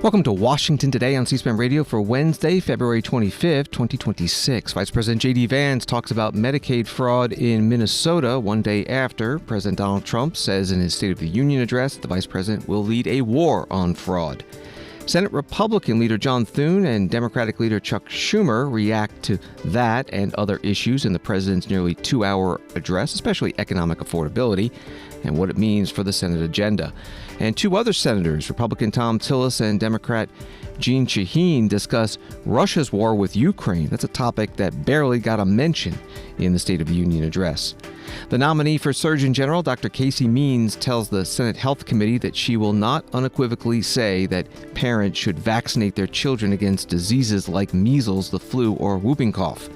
Welcome to Washington Today on C-SPAN Radio for Wednesday, February 25th, 2026. Vice President JD Vance talks about Medicaid fraud in Minnesota one day after President Donald Trump says in his State of the Union address the vice president will lead a war on fraud. Senate Republican leader John Thune and Democratic leader Chuck Schumer react to that and other issues in the president's nearly two-hour address, especially economic affordability and what it means for the Senate agenda. And two other senators, Republican Thom Tillis and Democrat Jeanne Shaheen, discuss Russia's war with Ukraine. That's a topic that barely got a mention in the State of the Union address. The nominee for Surgeon General, Dr. Casey Means, tells the Senate Health Committee that she will not unequivocally say that parents should vaccinate their children against diseases like measles, the flu, or whooping cough.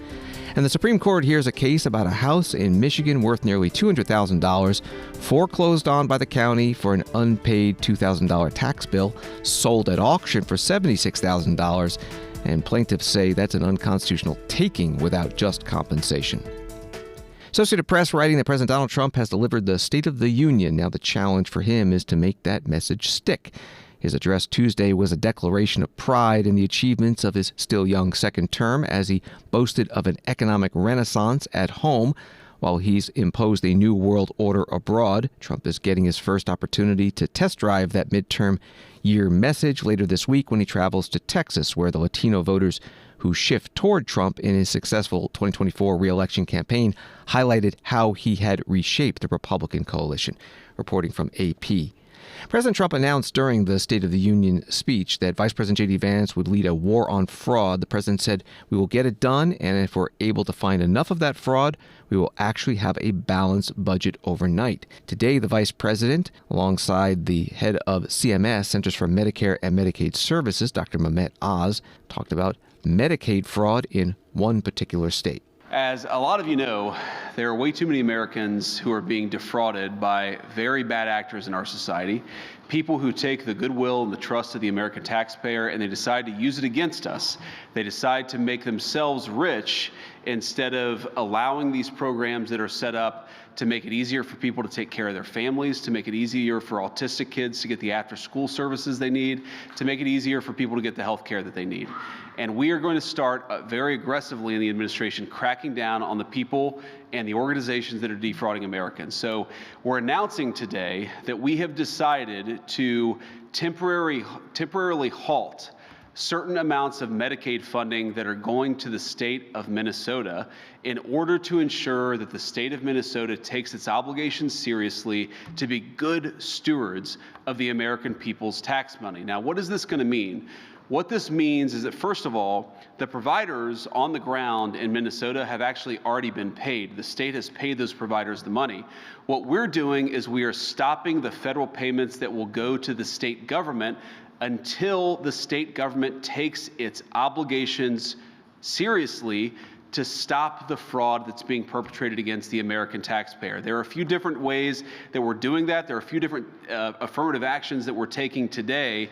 And the Supreme Court hears a case about a house in Michigan worth nearly $200,000, foreclosed on by the county for an unpaid $2,000 tax bill, sold at auction for $76,000, and plaintiffs say that's an unconstitutional taking without just compensation. Associated Press writing that President Donald Trump has delivered the State of the Union. Now the challenge for him is to make that message stick. His address Tuesday was a declaration of pride in the achievements of his still young second term as he boasted of an economic renaissance at home. While he's imposed a new world order abroad, Trump is getting his first opportunity to test drive that midterm year message later this week when he travels to Texas, where the Latino voters who shift toward Trump in his successful 2024 re-election campaign highlighted how he had reshaped the Republican coalition. Reporting from AP. President Trump announced during the State of the Union speech that Vice President JD Vance would lead a war on fraud. The president said, "We will get it done, and if we're able to find enough of that fraud, we will actually have a balanced budget overnight." Today, the vice president, alongside the head of CMS, Centers for Medicare and Medicaid Services, Dr. Mehmet Oz, talked about Medicaid fraud in one particular state. As a lot of you know, there are way too many Americans who are being defrauded by very bad actors in our society, people who take the goodwill and the trust of the American taxpayer and they decide to use it against us. They decide to make themselves rich instead of allowing these programs that are set up to make it easier for people to take care of their families, to make it easier for autistic kids to get the after-school services they need, to make it easier for people to get the health care that they need. And we are going to start very aggressively in the administration cracking down on the people and the organizations that are defrauding Americans. So we're announcing today that we have decided to temporarily halt certain amounts of Medicaid funding that are going to the state of Minnesota in order to ensure that the state of Minnesota takes its obligations seriously to be good stewards of the American people's tax money. Now, what is this going to mean? What this means is that, first of all, the providers on the ground in Minnesota have actually already been paid. The state has paid those providers the money. What we're doing is we are stopping the federal payments that will go to the state government until the state government takes its obligations seriously to stop the fraud that's being perpetrated against the American taxpayer. There are a few different ways that we're doing that. There are a few different affirmative actions that we're taking today.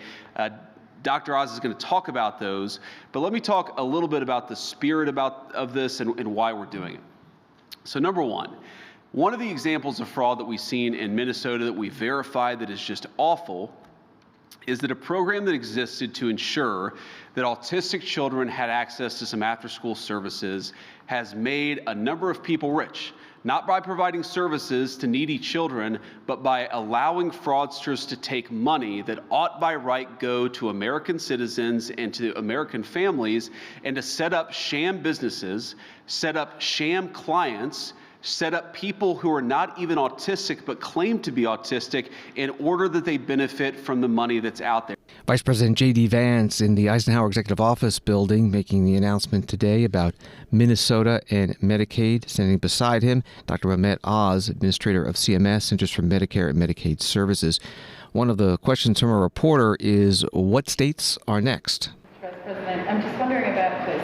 Dr. Oz is going to talk about those, but let me talk a little bit about the spirit of this and why we're doing it. So number one of the examples of fraud that we've seen in Minnesota that we verified that is just awful is that a program that existed to ensure that autistic children had access to some after-school services has made a number of people rich, not by providing services to needy children, but by allowing fraudsters to take money that ought by right go to American citizens and to American families and to set up sham businesses, set up sham clients, set up people who are not even autistic but claim to be autistic in order that they benefit from the money that's out there. Vice President JD Vance in the Eisenhower Executive Office building making the announcement today about Minnesota and Medicaid. Standing beside him, Dr. Mehmet Oz, administrator of CMS, Centers for Medicare and Medicaid Services. One of the questions from a reporter is, what states are next? President, I'm just wondering about this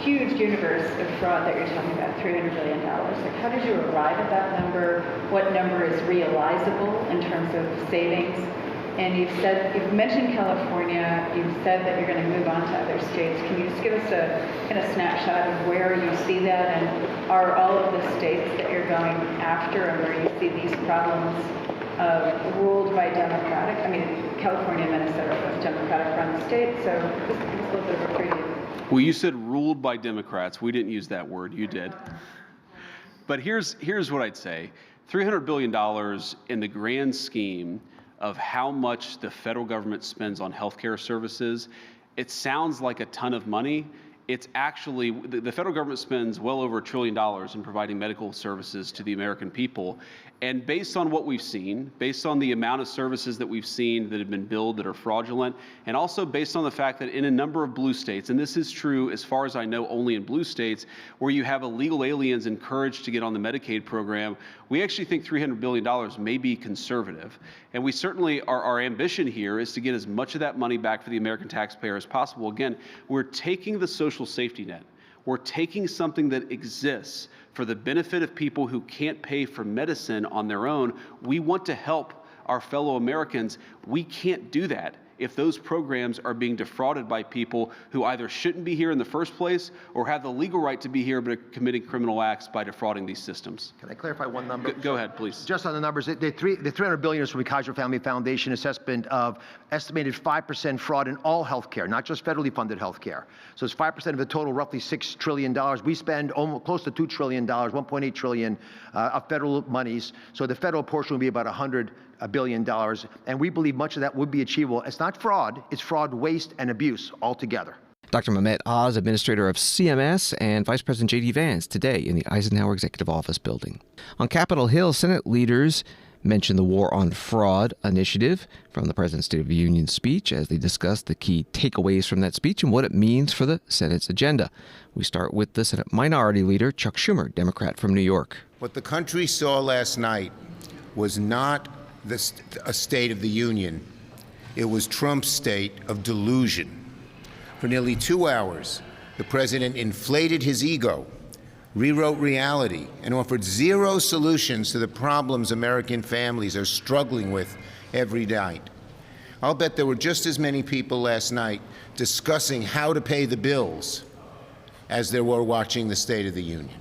huge universe of fraud that you're talking about, $300 billion. Like, how did you arrive at that number? What number is realizable in terms of savings? And you've mentioned California, you've said that you're going to move on to other states. Can you just give us a kind of snapshot of where you see that? And are all of the states that you're going after and where you see these problems ruled by Democratic? I mean, California, Minnesota, both Democratic-run states. So just give us a little bit of a preview. Well, you said ruled by Democrats. We didn't use that word. You did. But here's what I'd say. $300 billion in the grand scheme of how much the federal government spends on healthcare services, it sounds like a ton of money. It's actually, the federal government spends well over $1 trillion in providing medical services to the American people. And based on what we've seen, based on the amount of services that we've seen that have been billed that are fraudulent, and also based on the fact that in a number of blue states, and this is true as far as I know only in blue states, where you have illegal aliens encouraged to get on the Medicaid program, we actually think $300 billion may be conservative. And we certainly, our ambition here is to get as much of that money back for the American taxpayer as possible. Again, we're taking the social safety net. We're taking something that exists for the benefit of people who can't pay for medicine on their own. We want to help our fellow Americans. We can't do that if those programs are being defrauded by people who either shouldn't be here in the first place or have the legal right to be here but are committing criminal acts by defrauding these systems. Can I clarify one number? Go ahead, please. Just on the numbers, the $300 billion is from the Kaiser Family Foundation assessment of estimated 5% fraud in all healthcare, not just federally funded healthcare. So it's 5% of the total, roughly $6 trillion. We spend almost close to $2 trillion, $1.8 trillion of federal monies. So the federal portion will be about $100 billion, and we believe much of that would be achievable. It's not fraud, it's fraud, waste, and abuse altogether. Dr. Mehmet Oz, administrator of CMS, and Vice President JD Vance today in the Eisenhower Executive Office building. On Capitol Hill, Senate leaders mentioned the War on Fraud initiative from the President's State of the Union speech as they discussed the key takeaways from that speech and what it means for the Senate's agenda. We start with the Senate Minority Leader, Chuck Schumer, Democrat from New York. What the country saw last night was not a State of the Union. It was Trump's state of delusion. For nearly 2 hours, the president inflated his ego, rewrote reality, and offered zero solutions to the problems American families are struggling with every night. I'll bet there were just as many people last night discussing how to pay the bills as there were watching the State of the Union.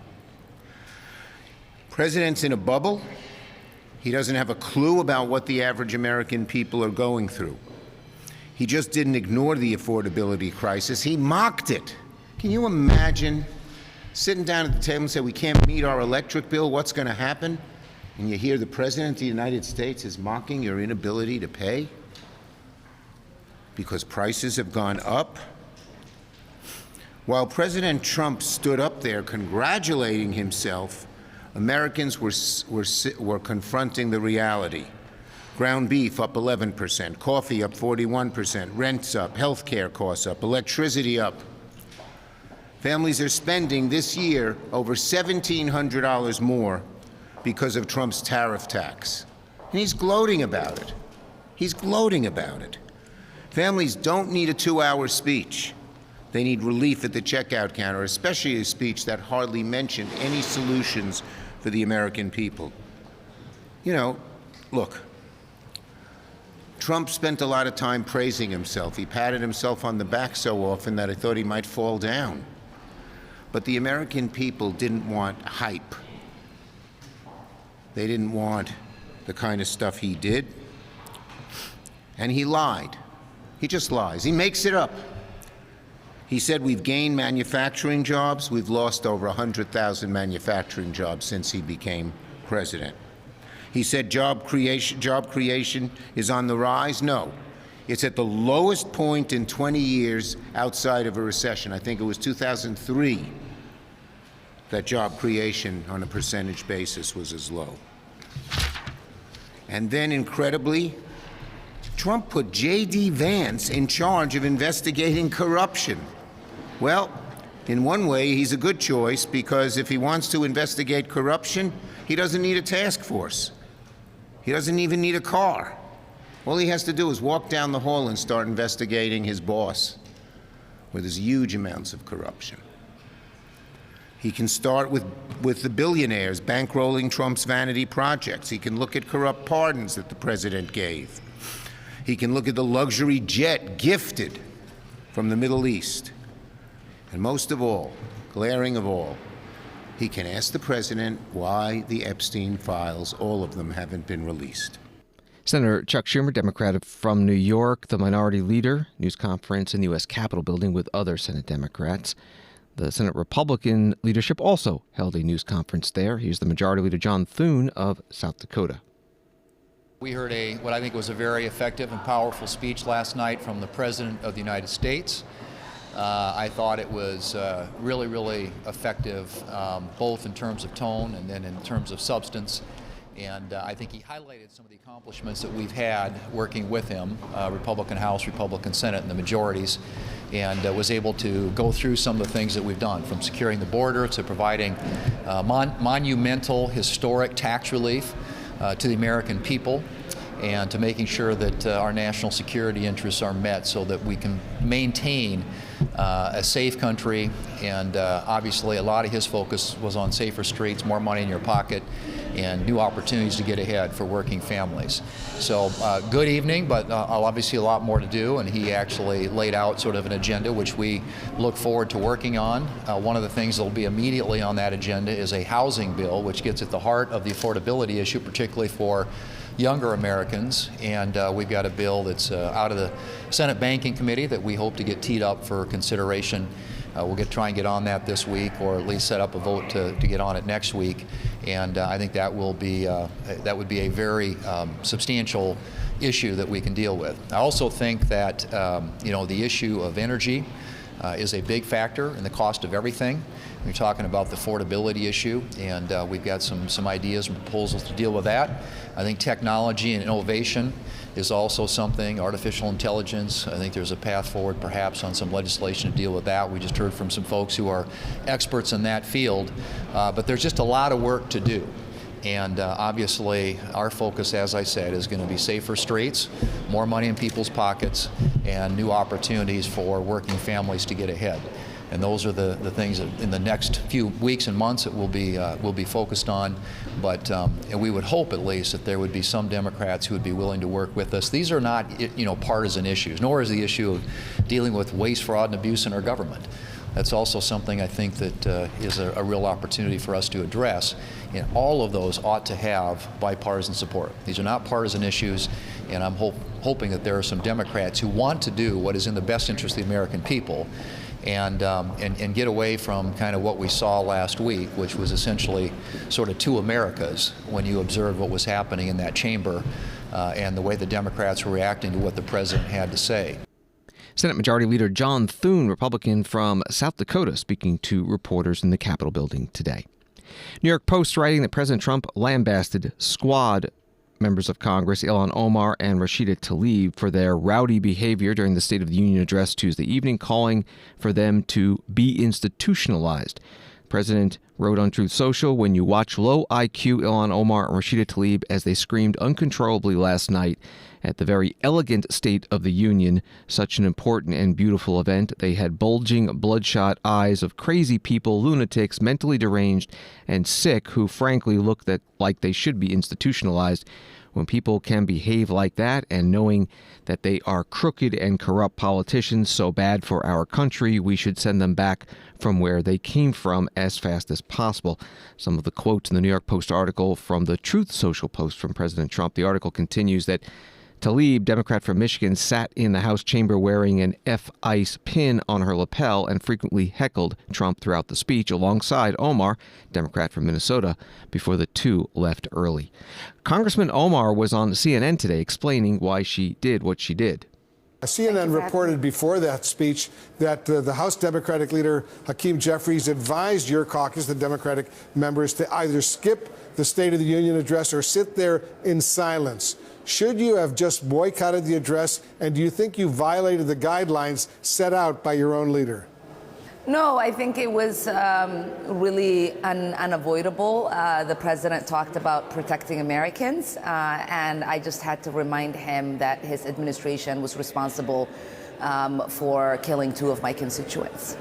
President's in a bubble. He doesn't have a clue about what the average American people are going through. He just didn't ignore the affordability crisis. He mocked it. Can you imagine sitting down at the table and say, we can't meet our electric bill, what's going to happen? And you hear the President of the United States is mocking your inability to pay because prices have gone up. While President Trump stood up there congratulating himself, Americans were confronting the reality. Ground beef up 11%, coffee up 41%, rents up, health care costs up, electricity up. Families are spending this year over $1,700 more because of Trump's tariff tax. And he's gloating about it. He's gloating about it. Families don't need a 2-hour speech. They need relief at the checkout counter, especially a speech that hardly mentioned any solutions for the American people. You know, look, Trump spent a lot of time praising himself. He patted himself on the back so often that I thought he might fall down. But the American people didn't want hype. They didn't want the kind of stuff he did. And he lied. He just lies. He makes it up. He said we've gained manufacturing jobs. We've lost over 100,000 manufacturing jobs since he became president. He said job creation is on the rise. No, it's at the lowest point in 20 years outside of a recession. I think it was 2003 that job creation on a percentage basis was as low. And then, incredibly, Trump put JD Vance in charge of investigating corruption. Well, in one way, he's a good choice because if he wants to investigate corruption, he doesn't need a task force. He doesn't even need a car. All he has to do is walk down the hall and start investigating his boss, where there's huge amounts of corruption. He can start with the billionaires bankrolling Trump's vanity projects. He can look at corrupt pardons that the president gave. He can look at the luxury jet gifted from the Middle East. And most of all, glaring of all, he can ask the president why the Epstein files, all of them, haven't been released. Senator Chuck Schumer, Democrat from New York, the minority leader, news conference in the U.S. Capitol building with other Senate Democrats. The Senate Republican leadership also held a news conference there. Here's the Majority Leader John Thune of South Dakota. We heard what I think was a very effective and powerful speech last night from the President of the United States. I thought it was really, really effective, both in terms of tone and then in terms of substance. And I think he highlighted some of the accomplishments that we've had working with him, Republican House, Republican Senate, and the majorities, and was able to go through some of the things that we've done, from securing the border to providing monumental, historic tax relief to the American people, and to making sure that our national security interests are met so that we can maintain a safe country. And obviously a lot of his focus was on safer streets, more money in your pocket, and new opportunities to get ahead for working families. So good evening, but obviously a lot more to do, and he actually laid out sort of an agenda which we look forward to working on. One of the things that will be immediately on that agenda is a housing bill, which gets at the heart of the affordability issue, particularly for younger Americans, and we've got a bill that's out of the Senate Banking Committee that we hope to get teed up for consideration. We'll try and get on that this week, or at least set up a vote to get on it next week. And I think that would be a very substantial issue that we can deal with. I also think that the issue of energy is a big factor in the cost of everything. We're talking about the affordability issue, and we've got some ideas and proposals to deal with that. I think technology and innovation is also something, artificial intelligence. I think there's a path forward perhaps on some legislation to deal with that. We just heard from some folks who are experts in that field, but there's just a lot of work to do. And obviously our focus, as I said, is going to be safer streets, more money in people's pockets, and new opportunities for working families to get ahead. And those are the things that in the next few weeks and months that we'll be focused on. But and we would hope at least that there would be some Democrats who would be willing to work with us. These are not partisan issues, nor is the issue of dealing with waste, fraud, and abuse in our government. That's also something I think that is a real opportunity for us to address. And all of those ought to have bipartisan support. These are not partisan issues, and I'm hoping that there are some Democrats who want to do what is in the best interest of the American people, and get away from kind of what we saw last week, which was essentially sort of two Americas when you observed what was happening in that chamber and the way the Democrats were reacting to what the president had to say. Senate Majority Leader John Thune, Republican from South Dakota, speaking to reporters in the Capitol building today. New York Post writing that President Trump lambasted Squad members of Congress Ilhan Omar and Rashida Tlaib for their rowdy behavior during the State of the Union address Tuesday evening, calling for them to be institutionalized. The president wrote on Truth Social, "When you watch low IQ Ilhan Omar and Rashida Tlaib as they screamed uncontrollably last night at the very elegant State of the Union, such an important and beautiful event, they had bulging, bloodshot eyes of crazy people, lunatics, mentally deranged, and sick, who frankly look like they should be institutionalized. When people can behave like that, and knowing that they are crooked and corrupt politicians so bad for our country, we should send them back from where they came from as fast as possible." Some of the quotes in the New York Post article from the Truth Social post from President Trump. The article continues that Tlaib, Democrat from Michigan, sat in the House chamber wearing an F-ICE pin on her lapel and frequently heckled Trump throughout the speech, alongside Omar, Democrat from Minnesota, before the two left early. Congressman Omar was on CNN today explaining why she did what she did. CNN reported before that speech that the House Democratic leader, Hakeem Jeffries, advised your caucus, the Democratic members, to either skip the State of the Union address or sit there in silence. Should you have just boycotted the address, and do you think you violated the guidelines set out by your own leader? No, I think it was really unavoidable. The president talked about protecting Americans, and I just had to remind him that his administration was responsible for killing two of my constituents.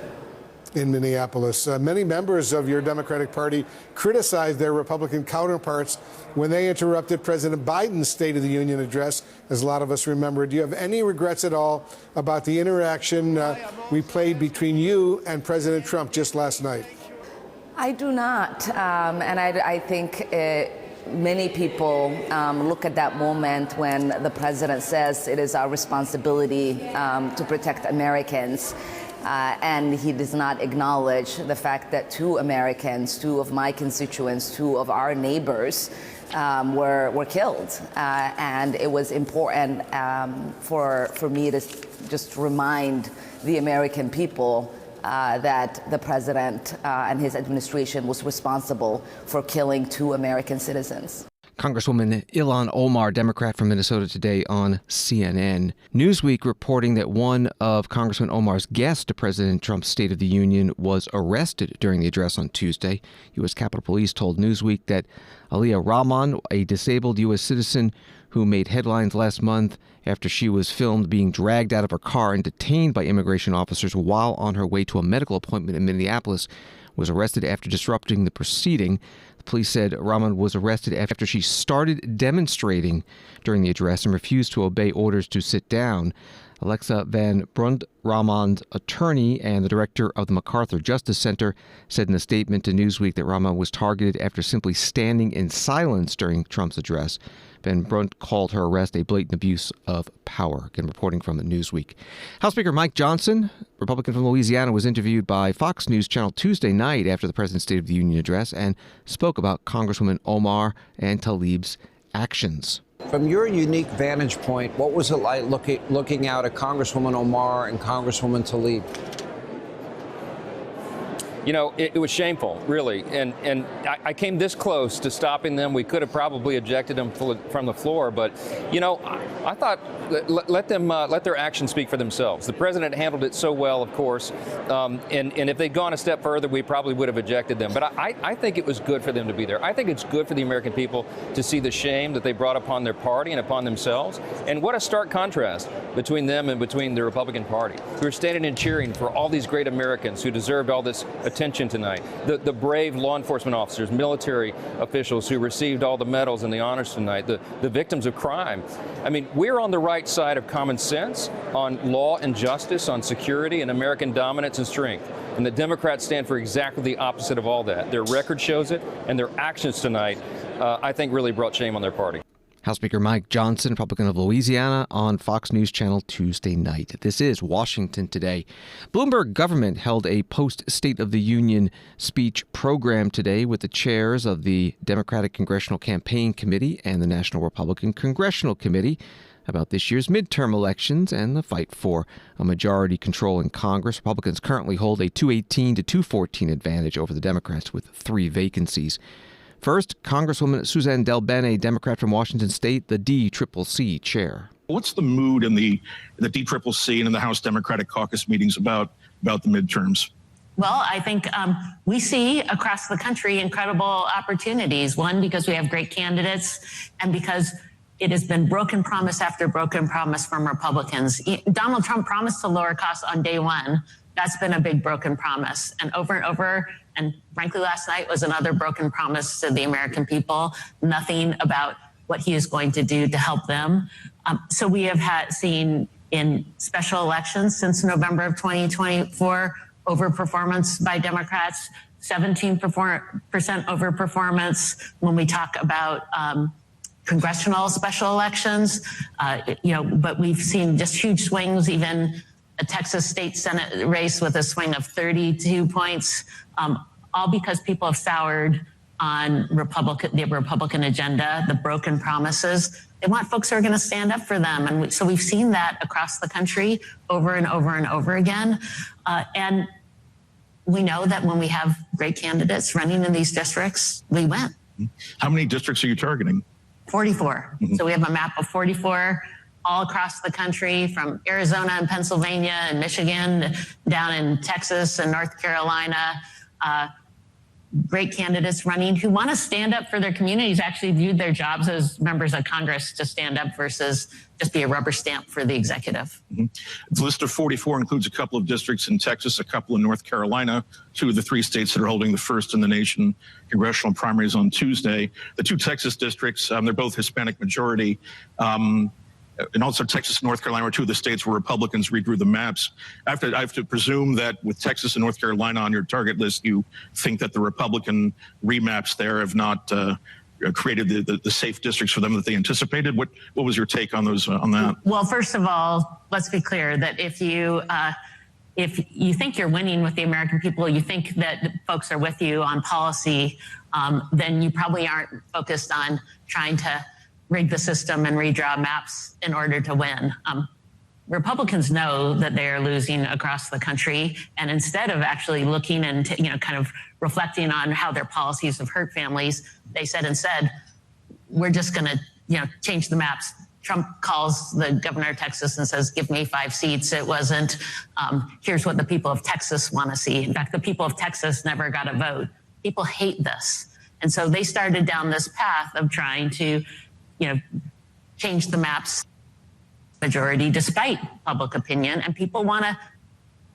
In Minneapolis, many members of your Democratic Party criticized their Republican counterparts when they interrupted President Biden's State of the Union address, as a lot of us remember. Do you have any regrets at all about the interaction we played between you and President Trump just last night? I do not, and I think many people look at that moment when the president says it is our responsibility to protect Americans, and he does not acknowledge the fact that 2 Americans, 2 of my constituents, 2 of our neighbors were killed. And it was important for me to just remind the American people that the president and his administration was responsible for killing 2 American citizens. Congresswoman Ilhan Omar, Democrat from Minnesota, today on CNN. Newsweek reporting that one of Congresswoman Omar's guests to President Trump's State of the Union was arrested during the address on Tuesday. U.S. Capitol Police told Newsweek that Aliyah Rahman, a disabled U.S. citizen who made headlines last month after she was filmed being dragged out of her car and detained by immigration officers while on her way to a medical appointment in Minneapolis, was arrested after disrupting the proceeding. The police said Rahman was arrested after she started demonstrating during the address and refused to obey orders to sit down. Alexa Van Brunt, Rahman's attorney and the director of the MacArthur Justice Center, said in a statement to Newsweek that Rahman was targeted after simply standing in silence during Trump's address. Van Brunt called her arrest a blatant abuse of power. Again, reporting from Newsweek. House Speaker Mike Johnson, Republican from Louisiana, was interviewed by Fox News Channel Tuesday night after the President's State of the Union address and spoke about Congresswoman Omar and Tlaib's actions. From your unique vantage point, what was it like looking out at Congresswoman Omar and Congresswoman Tlaib? You know, it was shameful, really, and I came this close to stopping them. We could have probably ejected them from the floor, but, you know, I thought let their actions speak for themselves. The president handled it so well, of course, and if they'd gone a step further, we probably would have ejected them. But I think it was good for them to be there. I think it's good for the American people to see the shame that they brought upon their party and upon themselves, and what a stark contrast between them and between the Republican Party, who are standing and cheering for all these great Americans who deserved all this attention tonight. The brave law enforcement officers, military officials who received all the medals and the honors tonight, the victims of crime. I mean, we're on the right side of common sense, on law and justice, on security and American dominance and strength. And the Democrats stand for exactly the opposite of all that. Their record shows it, and their actions tonight, I think, really brought shame on their party. House Speaker Mike Johnson, Republican of Louisiana, on Fox News Channel Tuesday night. This is Washington Today. Bloomberg government held a post-State of the Union speech program today with the chairs of the Democratic Congressional Campaign Committee and the National Republican Congressional Committee about this year's midterm elections and the fight for a majority control in Congress. Republicans currently hold a 218 to 214 advantage over the Democrats with 3 vacancies. First, Congresswoman Suzanne DelBene, Democrat from Washington State, the DCCC chair. What's the mood in the DCCC and in the House Democratic Caucus meetings about the midterms? Well, I think we see across the country incredible opportunities. One, because we have great candidates, and because it has been broken promise after broken promise from Republicans. Donald Trump promised to lower costs on day one. That's been a big broken promise. And over, and frankly, last night was another broken promise to the American people. Nothing about what he is going to do to help them. So we have seen in special elections since November of 2024, overperformance by Democrats, 17% overperformance when we talk about congressional special elections, but we've seen just huge swings, even a Texas state Senate race with a swing of 32 points, all because people have soured on the Republican agenda, the broken promises. They want folks who are going to stand up for them. And so we've seen that across the country over and over and over again. And we know that when we have great candidates running in these districts, we win. How many districts are you targeting? 44. Mm-hmm. So we have a map of 44 all across the country, from Arizona and Pennsylvania and Michigan down in Texas and North Carolina. Great candidates running who want to stand up for their communities, actually viewed their jobs as members of Congress to stand up versus just be a rubber stamp for the executive. Mm-hmm. The list of 44 includes a couple of districts in Texas, a couple in North Carolina, 2 of the 3 states that are holding the first in the nation congressional primaries on Tuesday. The 2 Texas districts, they're both Hispanic majority. And also Texas and North Carolina are 2 of the states where Republicans redrew the maps. I have to presume that with Texas and North Carolina on your target list, you think that the Republican remaps there have not created the safe districts for them that they anticipated? What was your take on those on that? Well, first of all, let's be clear that if you think you're winning with the American people, you think that folks are with you on policy, then you probably aren't focused on trying to rig the system and redraw maps in order to win. Republicans know that they are losing across the country, and instead of actually looking and kind of reflecting on how their policies have hurt families, they said instead, we're just going to change the maps. Trump calls the governor of Texas and says, give me 5 seats. It wasn't, here's what the people of Texas want to see. In fact, the people of Texas never got a vote. People hate this. And so they started down this path of trying to, change the maps majority despite public opinion. And people want to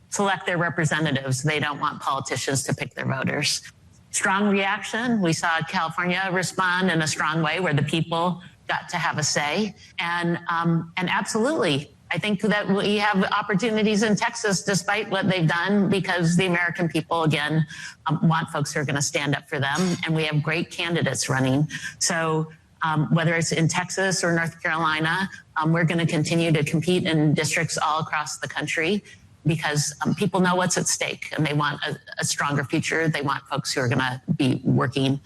select their representatives. They don't want politicians to pick their voters. Strong reaction. We saw California respond in a strong way where the people got to have a say. And absolutely, I think that we have opportunities in Texas despite what they've done because the American people, again, want folks who are going to stand up for them. And we have great candidates running. So whether it's in Texas or North Carolina, we're going to continue to compete in districts all across the country because people know what's at stake and they want a stronger future. They want folks who are going to be working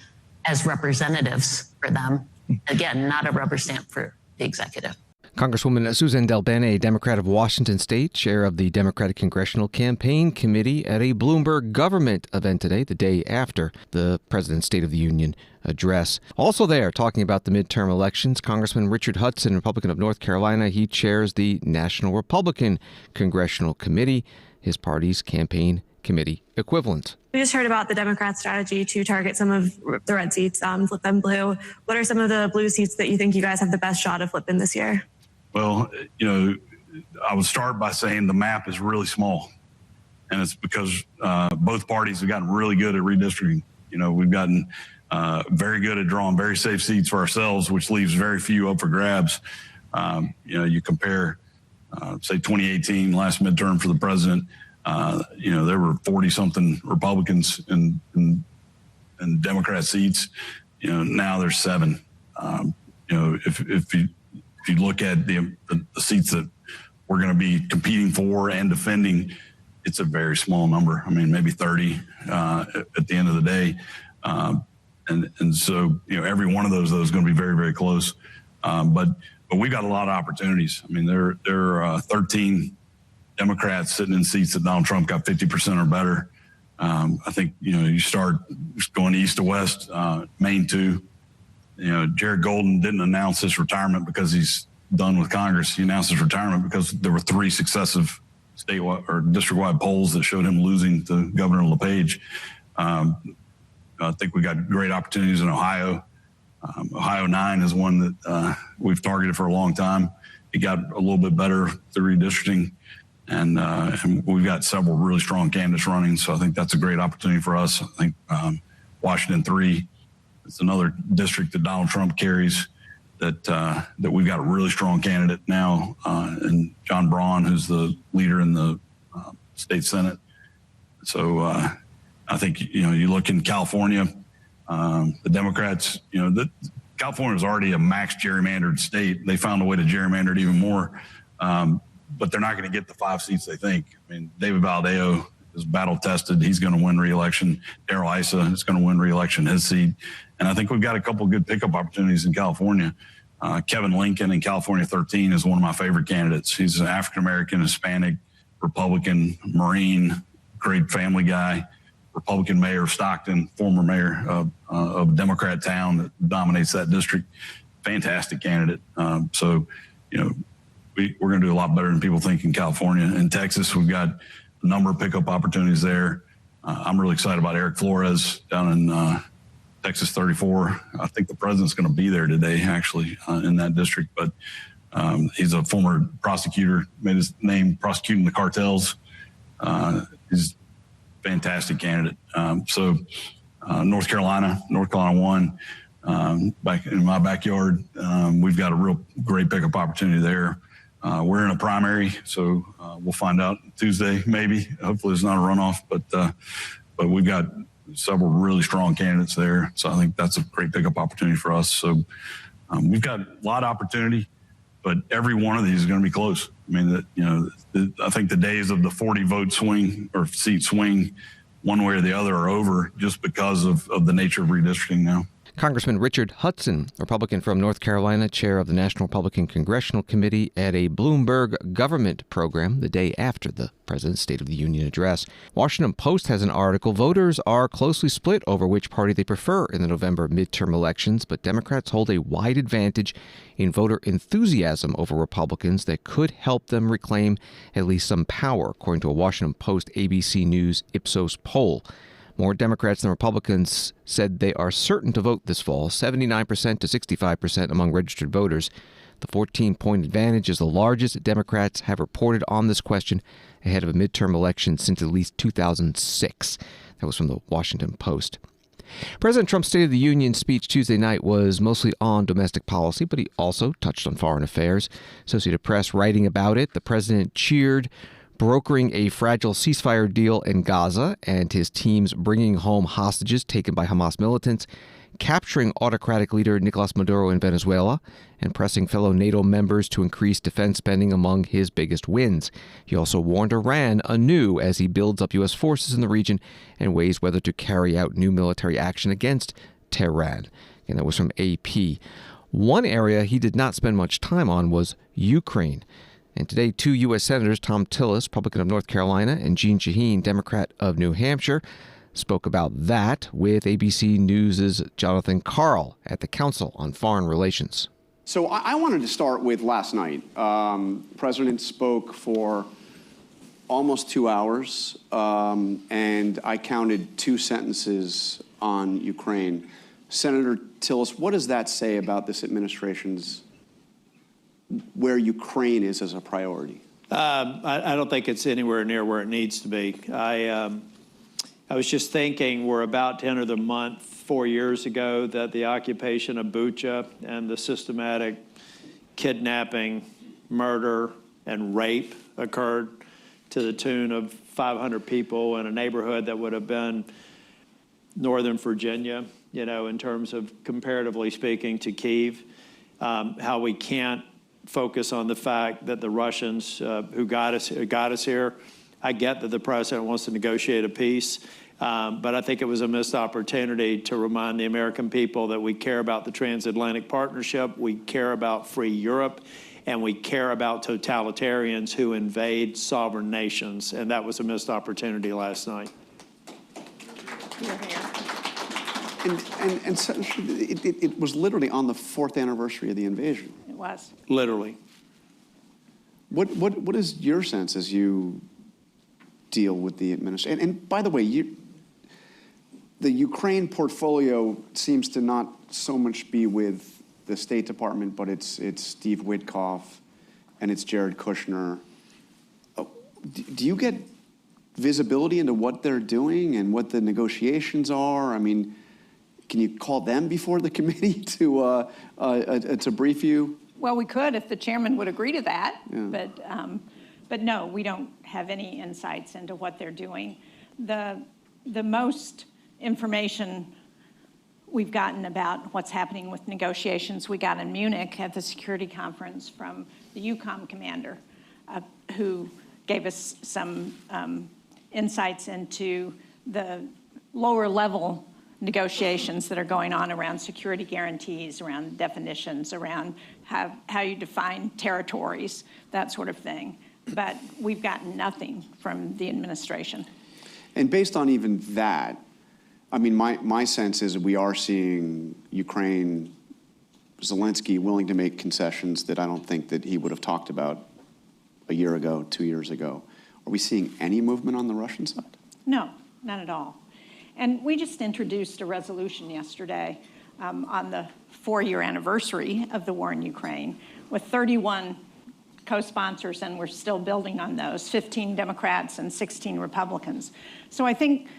as representatives for them. Again, not a rubber stamp for the executive. Congresswoman Susan DelBene, Democrat of Washington State, chair of the Democratic Congressional Campaign Committee, at a Bloomberg government event today, the day after the President's State of the Union address. Also there, talking about the midterm elections, Congressman Richard Hudson, Republican of North Carolina. He chairs the National Republican Congressional Committee, his party's campaign committee equivalent. We just heard about the Democrat strategy to target some of the red seats, flip them blue. What are some of the blue seats that you think you guys have the best shot of flipping this year? Well, I would start by saying the map is really small, and it's because both parties have gotten really good at redistricting. We've gotten very good at drawing very safe seats for ourselves, which leaves very few up for grabs. You compare, say, 2018, last midterm for the president, there were 40-something Republicans in Democrat seats. Now there's 7. If you look at the seats that we're going to be competing for and defending, it's a very small number. I mean, maybe 30 at the end of the day. And so, every one of those is going to be very, very close. But we've got a lot of opportunities. I mean, there are 13 Democrats sitting in seats that Donald Trump got 50% or better. I think, you start going east to west, Maine too. Jared Golden didn't announce his retirement because he's done with Congress. He announced his retirement because there were 3 successive statewide or district-wide polls that showed him losing to Governor LePage. I think we got great opportunities in Ohio. Ohio 9 is one that we've targeted for a long time. It got a little bit better through redistricting, and we've got several really strong candidates running. So I think that's a great opportunity for us. I think Washington 3. It's another district that Donald Trump carries that we've got a really strong candidate now, and John Braun, who's the leader in the state Senate. So I think, you look in California, the Democrats, California is already a max gerrymandered state. They found a way to gerrymander it even more, but they're not going to get the 5 seats they think. I mean, David Valdeo is battle tested. He's going to win re-election. Darrell Issa is going to win re-election, his seat. And I think we've got a couple of good pickup opportunities in California. Kevin Lincoln in California 13 is one of my favorite candidates. He's an African-American, Hispanic, Republican, Marine, great family guy, Republican mayor of Stockton, former mayor of a Democrat town that dominates that district. Fantastic candidate. So, we're going to do a lot better than people think in California. In Texas, we've got a number of pickup opportunities there. I'm really excited about Eric Flores down in Texas 34. I think the president's going to be there today, actually, in that district. But he's a former prosecutor, made his name prosecuting the cartels. He's a fantastic candidate. North Carolina 1, back in my backyard, we've got a real great pickup opportunity there. We're in a primary, so we'll find out Tuesday, maybe. Hopefully it's not a runoff, but we've got several really strong candidates there. So I think that's a great pickup opportunity for us. So we've got a lot of opportunity, but every one of these is going to be close. I mean, I think the days of the 40 vote swing or seat swing one way or the other are over just because of the nature of redistricting now. Congressman Richard Hudson, Republican from North Carolina, chair of the National Republican Congressional Committee, at a Bloomberg government program the day after the president's State of the Union address. Washington Post has an article. Voters are closely split over which party they prefer in the November midterm elections, but Democrats hold a wide advantage in voter enthusiasm over Republicans that could help them reclaim at least some power, according to a Washington Post ABC News Ipsos poll. More Democrats than Republicans said they are certain to vote this fall, 79% to 65% among registered voters. The 14-point advantage is the largest Democrats have reported on this question ahead of a midterm election since at least 2006. That was from the Washington Post. President Trump's State of the Union speech Tuesday night was mostly on domestic policy, but he also touched on foreign affairs. Associated Press writing about it, the president cheered brokering a fragile ceasefire deal in Gaza and his team's bringing home hostages taken by Hamas militants, capturing autocratic leader Nicolas Maduro in Venezuela, and pressing fellow NATO members to increase defense spending among his biggest wins. He also warned Iran anew as he builds up U.S. forces in the region and weighs whether to carry out new military action against Tehran. And that was from AP. One area he did not spend much time on was Ukraine. And today, two U.S. Senators, Thom Tillis, Republican of North Carolina, and Jeanne Shaheen, Democrat of New Hampshire, spoke about that with ABC News' Jonathan Karl at the Council on Foreign Relations. So I wanted to start with last night. The President spoke for almost 2 hours, and I counted 2 sentences on Ukraine. Senator Tillis, what does that say about this administration's where Ukraine is as a priority? I don't think it's anywhere near where it needs to be. I was just thinking we're about to enter the month 4 years ago that the occupation of Bucha and the systematic kidnapping, murder, and rape occurred to the tune of 500 people in a neighborhood that would have been Northern Virginia, in terms of, comparatively speaking, to Kyiv. How we can't focus on the fact that the Russians who got us here. I get that the president wants to negotiate a peace, but I think it was a missed opportunity to remind the American people that we care about the transatlantic partnership, we care about free Europe, and we care about totalitarians who invade sovereign nations, and that was a missed opportunity last night. And so it was literally on the 4th anniversary of the invasion. It was. Literally. What is your sense as you deal with the administration? And by the way, the Ukraine portfolio seems to not so much be with the State Department, but it's Steve Witkoff and it's Jared Kushner. Do you get visibility into what they're doing and what the negotiations are? I mean, can you call them before the committee to brief you? Well, we could if the chairman would agree to that, Yeah. But no, we don't have any insights into what they're doing. The most information we've gotten about what's happening with negotiations we got in Munich at the security conference from the EUCOM commander, who gave us some insights into the lower level negotiations that are going on around security guarantees, around definitions, around how you define territories, that sort of thing. But we've gotten nothing from the administration. And based on even that, I mean, my sense is we are seeing Ukraine, Zelensky willing to make concessions that I don't think that he would have talked about a year ago, 2 years ago. Are we seeing any movement on the Russian side? No, not at all. And we just introduced a resolution yesterday on the 4-year anniversary of the war in Ukraine with 31 co-sponsors, and we're still building on those, 15 Democrats and 16 Republicans. So I think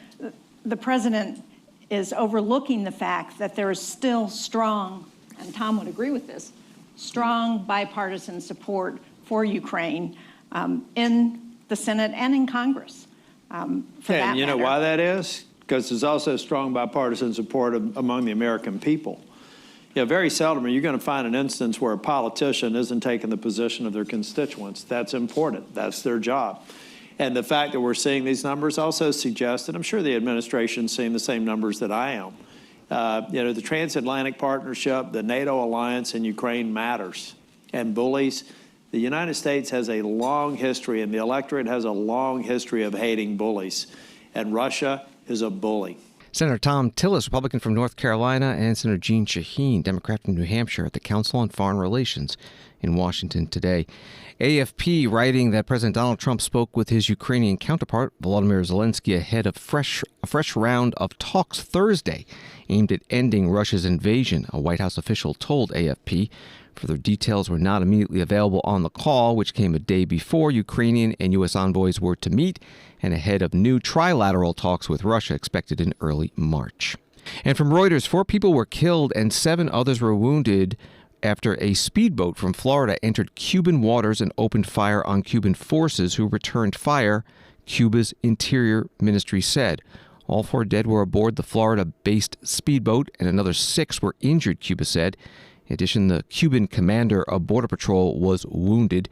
the president is overlooking the fact that there is still strong, and Thom would agree with this, strong bipartisan support for Ukraine in the Senate and in Congress. And you know why that is? because there's also strong bipartisan support among the American people. Very seldom are you going to find an instance where a politician isn't taking the position of their constituents. That's important. That's their job. And the fact that we're seeing these numbers also suggests, and I'm sure the administration's seeing the same numbers that I am, the transatlantic partnership, the NATO alliance in Ukraine matters. And bullies, the United States has a long history, and the electorate has a long history of hating bullies. And Russia is a bully. Senator Thom Tillis, Republican from North Carolina, and Senator Jeanne Shaheen, Democrat from New Hampshire, at the Council on Foreign Relations in Washington today. AFP writing that President Donald Trump spoke with his Ukrainian counterpart, Volodymyr Zelensky, ahead of a fresh round of talks Thursday aimed at ending Russia's invasion, a White House official told AFP. Further details were not immediately available on the call, which came a day before Ukrainian and U.S. envoys were to meet and ahead of new trilateral talks with Russia expected in early March. And from Reuters, 4 people were killed and 7 others were wounded after a speedboat from Florida entered Cuban waters and opened fire on Cuban forces who returned fire, Cuba's Interior Ministry said. All 4 dead were aboard the Florida-based speedboat, and another 6 were injured, Cuba said. In addition, the Cuban commander of Border Patrol was wounded.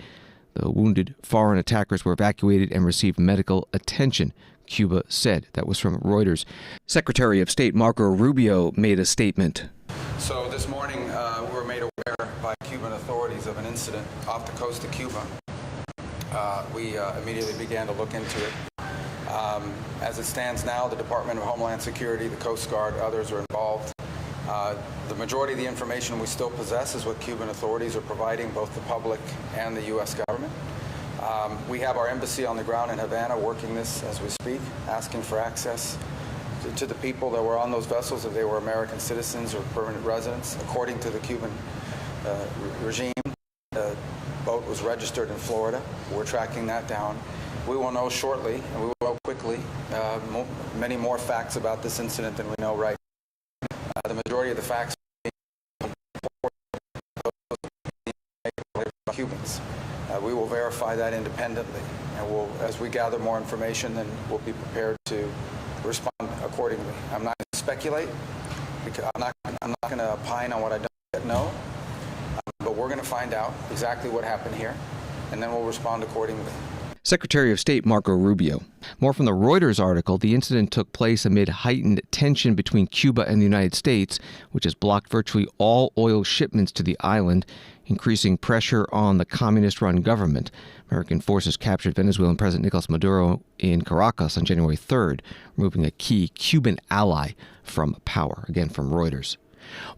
The wounded foreign attackers were evacuated and received medical attention, Cuba said. That was from Reuters. Secretary of State Marco Rubio made a statement. So this morning, we were made aware by Cuban authorities of an incident off the coast of Cuba. We immediately began to look into it. As it stands now, the Department of Homeland Security, the Coast Guard, others are involved. The majority of the information we still possess is what Cuban authorities are providing both the public and the U.S. government. We have our embassy on the ground in Havana working this as we speak, asking for access to the people that were on those vessels, if they were American citizens or permanent residents. According to the Cuban regime, the boat was registered in Florida. We're tracking that down. We will know shortly, and we will know quickly, many more facts about this incident than we know right now. The majority of the facts are Cubans. We will verify that independently, and as we gather more information, then we'll be prepared to respond accordingly. I'm not going to speculate, because I'm not going to opine on what I don't yet know, but we're going to find out exactly what happened here, and then we'll respond accordingly. Secretary of State Marco Rubio. More from the Reuters article. The incident took place amid heightened tension between Cuba and the United States, which has blocked virtually all oil shipments to the island, increasing pressure on the communist-run government. American forces captured Venezuelan President Nicolas Maduro in Caracas on January 3rd, removing a key Cuban ally from power. Again, from Reuters.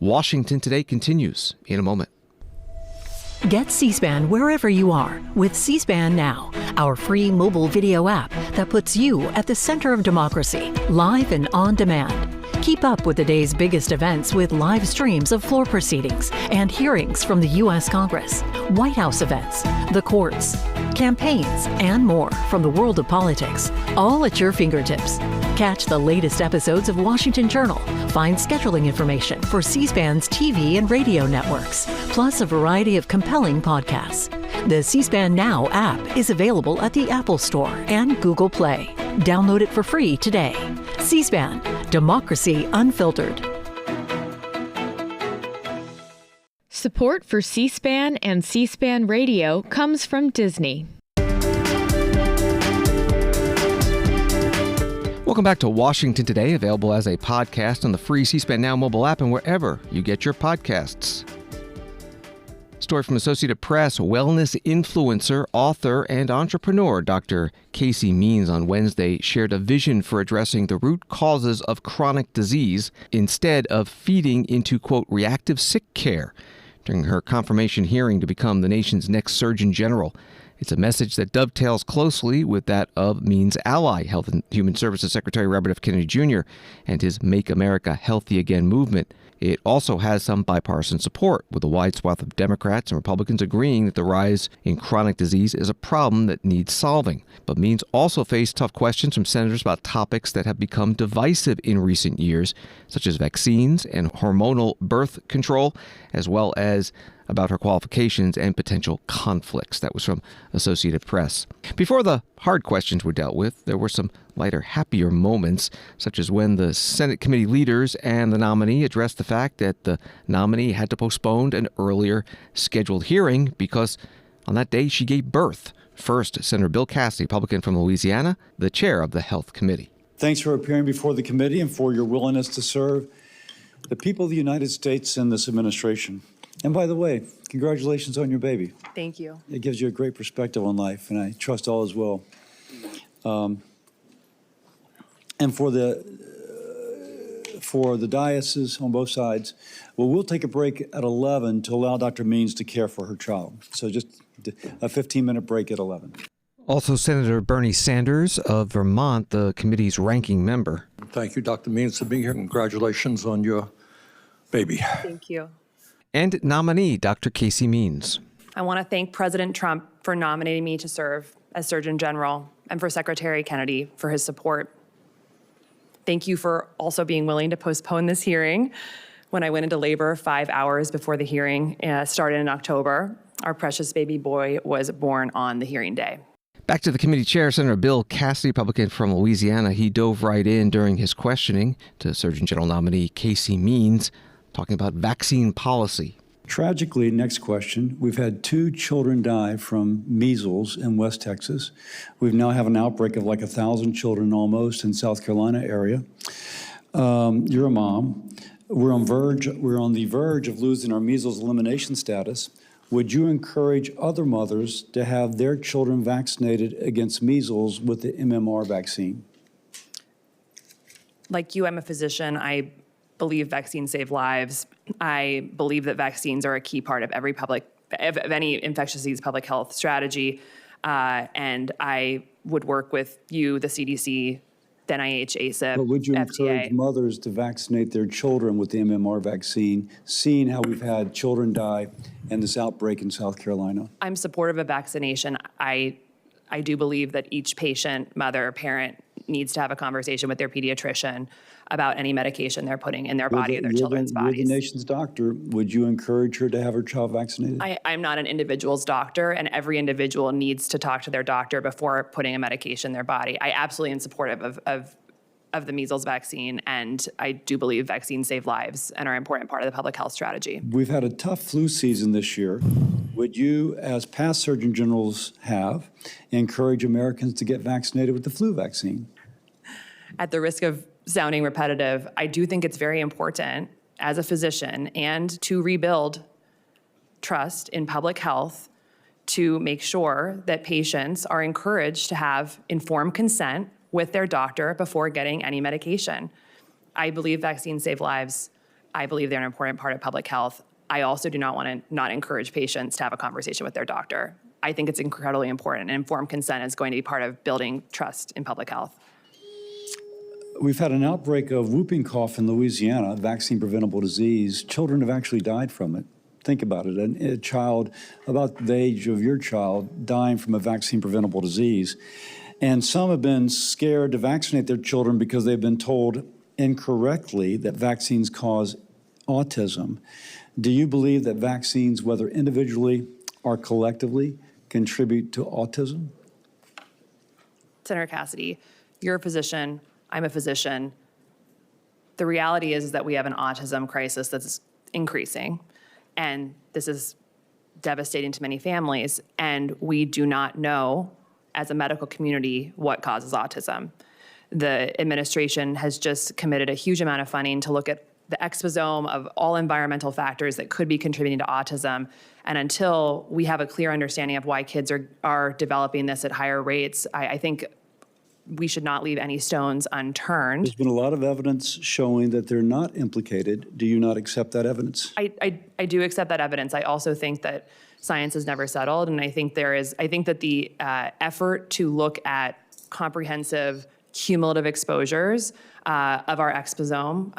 Washington Today continues in a moment. Get C-SPAN wherever you are with C-SPAN Now, our free mobile video app that puts you at the center of democracy, live and on demand. Keep up with the day's biggest events with live streams of floor proceedings and hearings from the U.S. Congress, White House events, the courts, campaigns, and more from the world of politics, all at your fingertips. Catch the latest episodes of Washington Journal. Find scheduling information for C-SPAN's TV and radio networks, plus a variety of compelling podcasts. The C-SPAN Now app is available at the Apple Store and Google Play. Download it for free today. C-SPAN, democracy unfiltered. Support for C-SPAN and C-SPAN Radio comes from Disney. Welcome back to Washington Today, available as a podcast on the free C-SPAN Now mobile app and wherever you get your podcasts. Story from Associated Press. Wellness influencer, author, and entrepreneur Dr. Casey Means on Wednesday shared a vision for addressing the root causes of chronic disease instead of feeding into, quote, reactive sick care during her confirmation hearing to become the nation's next Surgeon General. It's a message that dovetails closely with that of Means' ally, Health and Human Services Secretary Robert F. Kennedy Jr. and his Make America Healthy Again movement. It also has some bipartisan support, with a wide swath of Democrats and Republicans agreeing that the rise in chronic disease is a problem that needs solving. But Means also faced tough questions from senators about topics that have become divisive in recent years, such as vaccines and hormonal birth control, as well as about her qualifications and potential conflicts. That was from Associated Press. Before the hard questions were dealt with, there were some lighter, happier moments, such as when the Senate committee leaders and the nominee addressed the fact that the nominee had to postpone an earlier scheduled hearing because on that day she gave birth. First, Senator Bill Cassidy, Republican from Louisiana, the chair of the Health Committee. Thanks for appearing before the committee and for your willingness to serve the people of the United States and this administration. And by the way, congratulations on your baby. Thank you. It gives you a great perspective on life, and I trust all is well. And for the diocese on both sides, well, we'll take a break at 11 to allow Dr. Means to care for her child. So just a 15-minute break at 11. Also, Senator Bernie Sanders of Vermont, the committee's ranking member. Thank you, Dr. Means, for being here. Congratulations on your baby. Thank you. And nominee Dr. Casey Means. I want to thank President Trump for nominating me to serve as Surgeon General and for Secretary Kennedy for his support. Thank you for also being willing to postpone this hearing. When I went into labor 5 hours before the hearing started in October, our precious baby boy was born on the hearing day. Back to the committee chair, Senator Bill Cassidy, Republican from Louisiana. He dove right in during his questioning to Surgeon General nominee Casey Means, talking about vaccine policy. Tragically, next question, we've had 2 children die from measles in West Texas. We now have an outbreak of like 1,000 children almost in South Carolina area. You're a mom. We're on the verge of losing our measles elimination status. Would you encourage other mothers to have their children vaccinated against measles with the MMR vaccine? Like you, I'm a physician. I believe vaccines save lives. I believe that vaccines are a key part of any infectious disease public health strategy. And I would work with you, the CDC, the NIH, ACIP, But would you encourage FDA. mothers to vaccinate their children with the MMR vaccine, seeing how we've had children die in this outbreak in South Carolina? I'm supportive of vaccination. I do believe that each patient, mother, parent needs to have a conversation with their pediatrician about any medication they're putting in their body or their children's bodies. You're the nation's doctor. Would you encourage her to have her child vaccinated? I'm not an individual's doctor, and every individual needs to talk to their doctor before putting a medication in their body. I absolutely am supportive of the measles vaccine, and I do believe vaccines save lives and are an important part of the public health strategy. We've had a tough flu season this year. Would you, as past Surgeon Generals have, encourage Americans to get vaccinated with the flu vaccine? At the risk of sounding repetitive, I do think it's very important as a physician and to rebuild trust in public health to make sure that patients are encouraged to have informed consent with their doctor before getting any medication. I believe vaccines save lives. I believe they're an important part of public health. I also do not want to not encourage patients to have a conversation with their doctor. I think it's incredibly important, and informed consent is going to be part of building trust in public health. We've had an outbreak of whooping cough in Louisiana, vaccine-preventable disease. Children have actually died from it. Think about it. A child about the age of your child dying from a vaccine-preventable disease. And some have been scared to vaccinate their children because they've been told incorrectly that vaccines cause autism. Do you believe that vaccines, whether individually or collectively, contribute to autism? Senator Cassidy, you're a physician. I'm a physician. The reality is that we have an autism crisis that's increasing, and this is devastating to many families, and we do not know, as a medical community, what causes autism. The administration has just committed a huge amount of funding to look at the exposome of all environmental factors that could be contributing to autism, and until we have a clear understanding of why kids are developing this at higher rates, I think we should not leave any stones unturned. There's been a lot of evidence showing that they're not implicated. Do you not accept that evidence? I do accept that evidence. I also think that science is never settled, and I think that the effort to look at comprehensive cumulative exposures of our exposome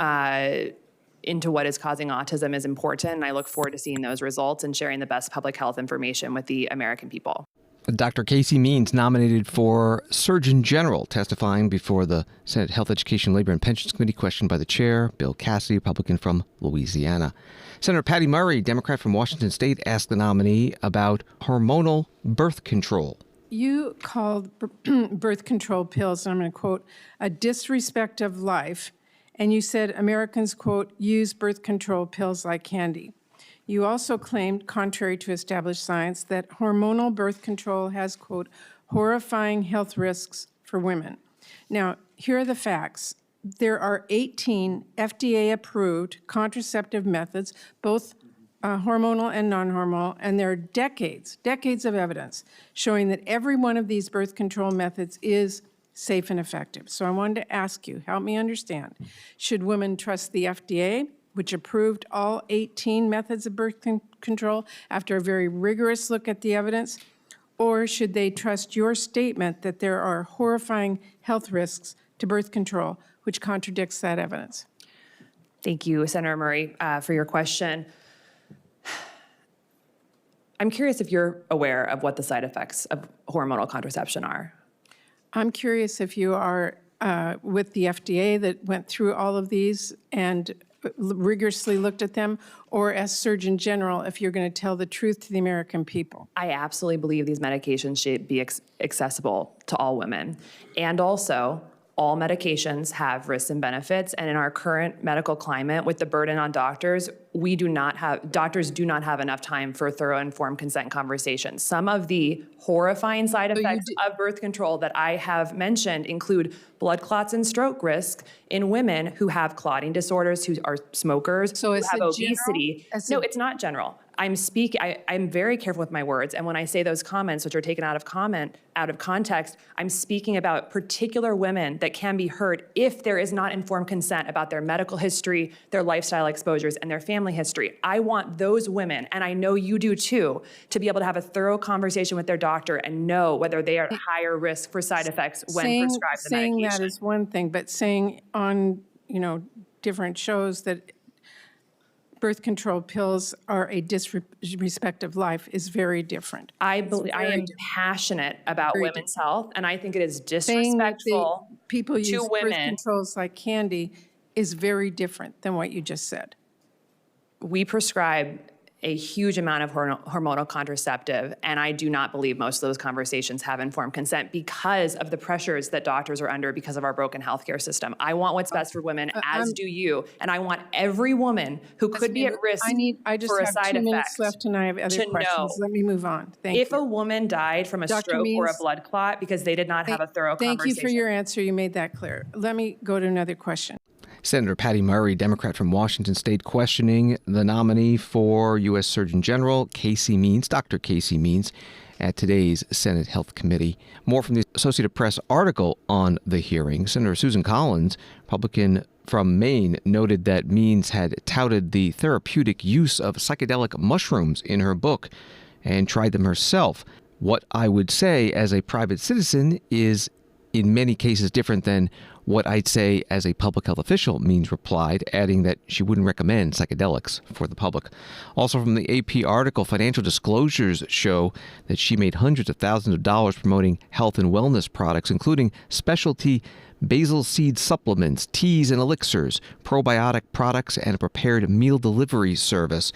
into what is causing autism is important, and I look forward to seeing those results and sharing the best public health information with the American people. Dr. Casey Means nominated for Surgeon General, testifying before the Senate Health, Education, Labor, and Pensions Committee, questioned by the chair, Bill Cassidy, Republican from Louisiana. Senator Patty Murray, Democrat from Washington State, asked the nominee about hormonal birth control. You called birth control pills, and I'm going to quote, a disrespect of life, and you said Americans, quote, use birth control pills like candy. You also claimed, contrary to established science, that hormonal birth control has, quote, horrifying health risks for women. Now, here are the facts. There are 18 FDA-approved contraceptive methods, both hormonal and non-hormonal, and there are decades of evidence showing that every one of these birth control methods is safe and effective. So I wanted to ask you, help me understand, should women trust the FDA, which approved all 18 methods of birth control after a very rigorous look at the evidence, or should they trust your statement that there are horrifying health risks to birth control, which contradicts that evidence? Thank you, Senator Murray, for your question. I'm curious if you're aware of what the side effects of hormonal contraception are. I'm curious if you are with the FDA that went through all of these and rigorously looked at them, or as Surgeon General, if you're going to tell the truth to the American people. I absolutely believe these medications should be accessible to all women. And also, all medications have risks and benefits, and in our current medical climate, with the burden on doctors, doctors do not have enough time for thorough informed consent conversations. Some of the horrifying side effects of birth control that I have mentioned include blood clots and stroke risk in women who have clotting disorders, who are smokers, who have obesity. No, it's not general. I'm very careful with my words, and when I say those comments, which are taken out of context, I'm speaking about particular women that can be hurt if there is not informed consent about their medical history, their lifestyle exposures, and their family history. I want those women, and I know you do too, to be able to have a thorough conversation with their doctor and know whether they are at higher risk for side effects when prescribed the medication. Saying that is one thing, but saying on, different shows that birth control pills are a disrespect of life is very different. I am passionate about women's health, and I think it is disrespectful people use to women. Birth controls like candy is very different than what you just said. We prescribe a huge amount of hormonal contraceptive, and I do not believe most of those conversations have informed consent because of the pressures that doctors are under because of our broken healthcare system. I want what's best for women, as do you, and I want every woman who could be at risk for a side effect. 2 minutes left, and I have other questions. Let me move on. Thank you. If a woman died from a stroke or a blood clot because they did not have a thorough conversation. Thank you for your answer. You made that clear. Let me go to another question. Senator Patty Murray, Democrat from Washington State, questioning the nominee for U.S. Surgeon General, Casey Means, Dr. Casey Means, at today's Senate Health Committee. More from the Associated Press article on the hearing. Senator Susan Collins, Republican from Maine, noted that Means had touted the therapeutic use of psychedelic mushrooms in her book and tried them herself. What I would say as a private citizen is in many cases different than what I'd say as a public health official, Means replied, adding that she wouldn't recommend psychedelics for the public. Also from the AP article, financial disclosures show that she made hundreds of thousands of dollars promoting health and wellness products, including specialty basil seed supplements, teas and elixirs, probiotic products, and a prepared meal delivery service.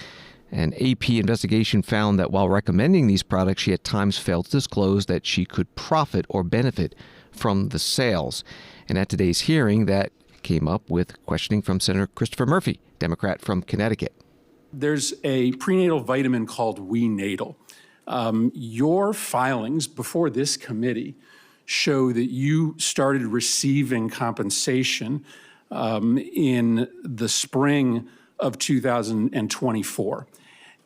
An AP investigation found that while recommending these products, she at times failed to disclose that she could profit or benefit from the sales. And at today's hearing, that came up with questioning from Senator Christopher Murphy, Democrat from Connecticut. There's a prenatal vitamin called WeNatal. Your filings before this committee show that you started receiving compensation in the spring of 2024.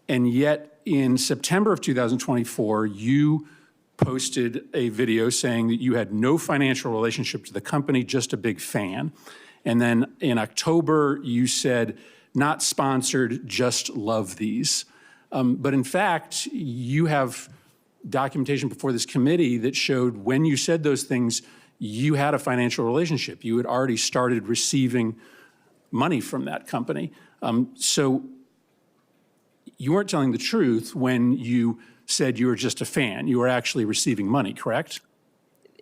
And yet in September of 2024, you posted a video saying that you had no financial relationship to the company, just a big fan. And then in October, you said, not sponsored, just love these. But in fact, you have documentation before this committee that showed when you said those things, you had a financial relationship. You had already started receiving money from that company. So you weren't telling the truth when you said you were just a fan. You were actually receiving money, correct?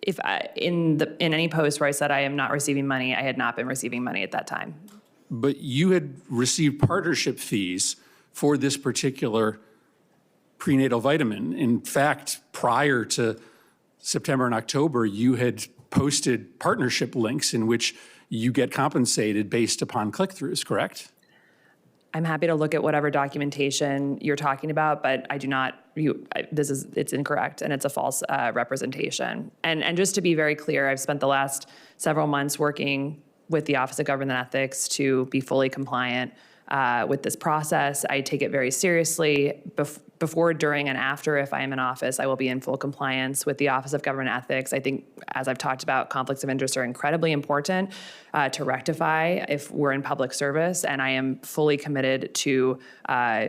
If in any post where I said I am not receiving money, I had not been receiving money at that time. But you had received partnership fees for this particular prenatal vitamin. In fact, prior to September and October, you had posted partnership links in which you get compensated based upon click-throughs, correct? I'm happy to look at whatever documentation you're talking about, but I do not, it's incorrect and it's a false representation. And just to be very clear, I've spent the last several months working with the Office of Government Ethics to be fully compliant with this process. I take it very seriously. Before, during, and after, if I am in office, I will be in full compliance with the Office of Government Ethics. I think, as I've talked about, conflicts of interest are incredibly important to rectify if we're in public service, and I am fully committed to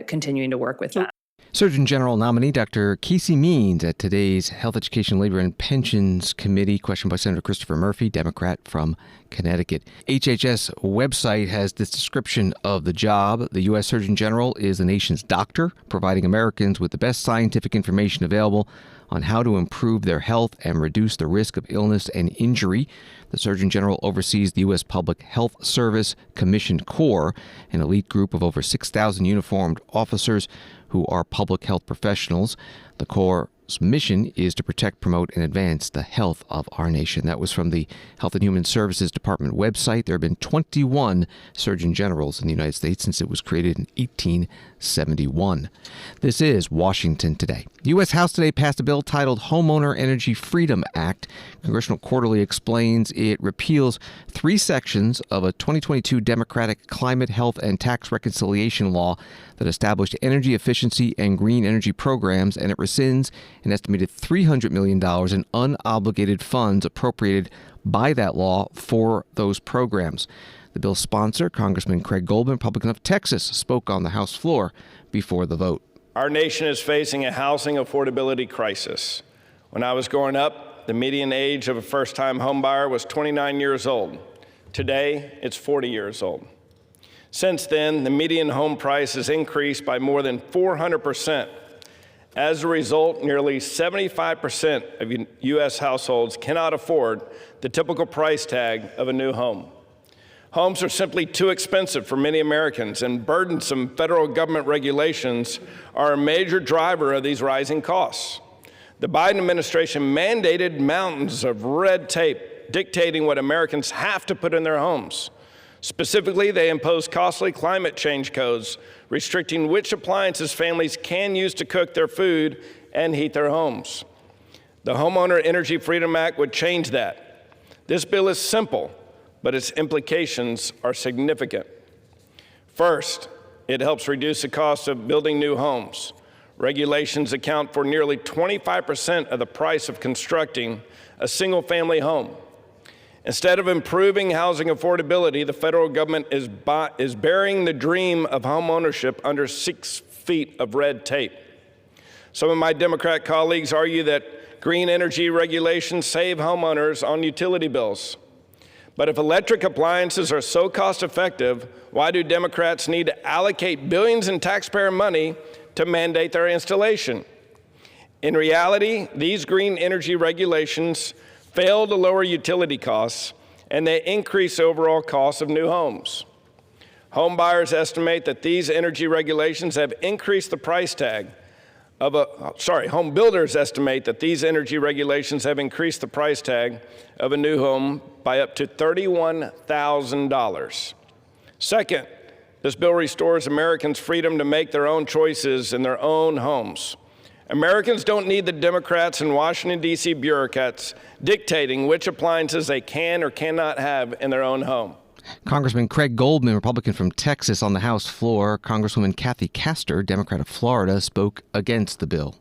continuing to work with that. Surgeon General nominee Dr. Casey Means at today's Health, Education, Labor, and Pensions Committee, questioned by Senator Christopher Murphy, Democrat from Connecticut. HHS website has this description of the job. The U.S. Surgeon General is the nation's doctor, providing Americans with the best scientific information available on how to improve their health and reduce the risk of illness and injury. The Surgeon General oversees the U.S. Public Health Service Commissioned Corps, an elite group of over 6,000 uniformed officers who are public health professionals. The Corps' mission is to protect, promote, and advance the health of our nation. That was from the Health and Human Services Department website. There have been 21 Surgeon Generals in the United States since it was created in 1871. This is Washington Today. The U.S. House today passed a bill titled Homeowner Energy Freedom Act. Congressional Quarterly explains it repeals 3 sections of a 2022 Democratic climate, health, and tax reconciliation law that established energy efficiency and green energy programs, and it rescinds an estimated $300 million in unobligated funds appropriated by that law for those programs. The bill's sponsor, Congressman Craig Goldman, Republican of Texas, spoke on the House floor before the vote. Our nation is facing a housing affordability crisis. When I was growing up, the median age of a first-time homebuyer was 29 years old. Today, it's 40 years old. Since then, the median home price has increased by more than 400%. As a result, nearly 75% of U.S. households cannot afford the typical price tag of a new home. Homes are simply too expensive for many Americans, and burdensome federal government regulations are a major driver of these rising costs. The Biden administration mandated mountains of red tape dictating what Americans have to put in their homes. Specifically, they imposed costly climate change codes, restricting which appliances families can use to cook their food and heat their homes. The Homeowner Energy Freedom Act would change that. This bill is simple, but its implications are significant. First, it helps reduce the cost of building new homes. Regulations account for nearly 25% of the price of constructing a single-family home. Instead of improving housing affordability, the federal government is burying the dream of home ownership under 6 feet of red tape. Some of my Democrat colleagues argue that green energy regulations save homeowners on utility bills. But if electric appliances are so cost-effective, why do Democrats need to allocate billions in taxpayer money to mandate their installation? In reality, these green energy regulations fail to lower utility costs, and they increase overall costs of new homes. Home builders estimate that these energy regulations have increased the price tag of a new home by up to $31,000. Second, this bill restores Americans' freedom to make their own choices in their own homes. Americans don't need the Democrats and Washington, D.C. bureaucrats dictating which appliances they can or cannot have in their own home. Congressman Craig Goldman, Republican from Texas, on the House floor. Congresswoman Kathy Castor, Democrat of Florida, spoke against the bill.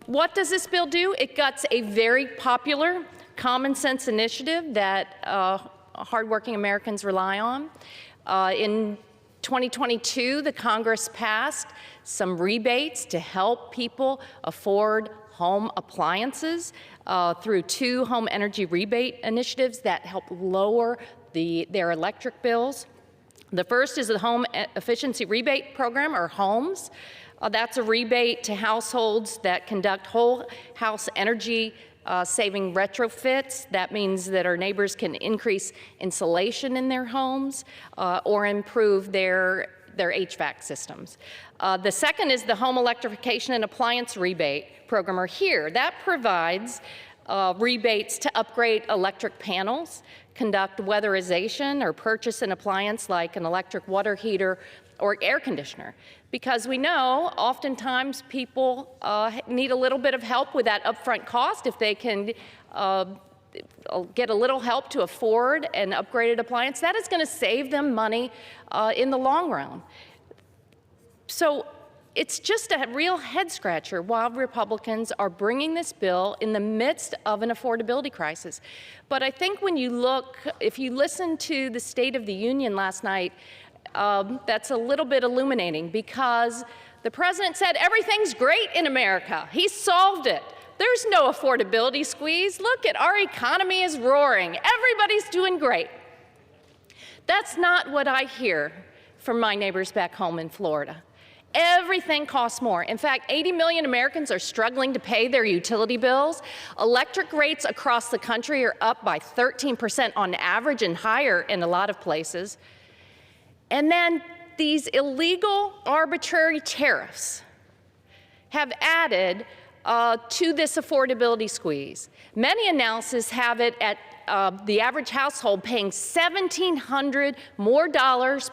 What does this bill do? It guts a very popular common sense initiative that hardworking Americans rely on. In 2022, the Congress passed some rebates to help people afford home appliances through 2 home energy rebate initiatives that help lower their electric bills. The first is the Home Efficiency Rebate Program, or HOMES. That's a rebate to households that conduct whole house energy saving retrofits. That means that our neighbors can increase insulation in their homes or improve their HVAC systems. The second is the home electrification and appliance rebate program, or HERE. That provides rebates to upgrade electric panels, conduct weatherization, or purchase an appliance like an electric water heater or air conditioner. Because we know oftentimes people need a little bit of help with that upfront cost. If they can get a little help to afford an upgraded appliance, that is going to save them money in the long run. So it's just a real head scratcher while Republicans are bringing this bill in the midst of an affordability crisis. But I think when you look, if you listen to the State of the Union last night, that's a little bit illuminating, because the president said everything's great in America. He solved it. There's no affordability squeeze. Look at our economy is roaring. Everybody's doing great. That's not what I hear from my neighbors back home in Florida. Everything costs more. In fact, 80 million Americans are struggling to pay their utility bills. Electric rates across the country are up by 13% on average and higher in a lot of places. And then these illegal arbitrary tariffs have added to this affordability squeeze. Many analyses have it at the average household paying $1,700 more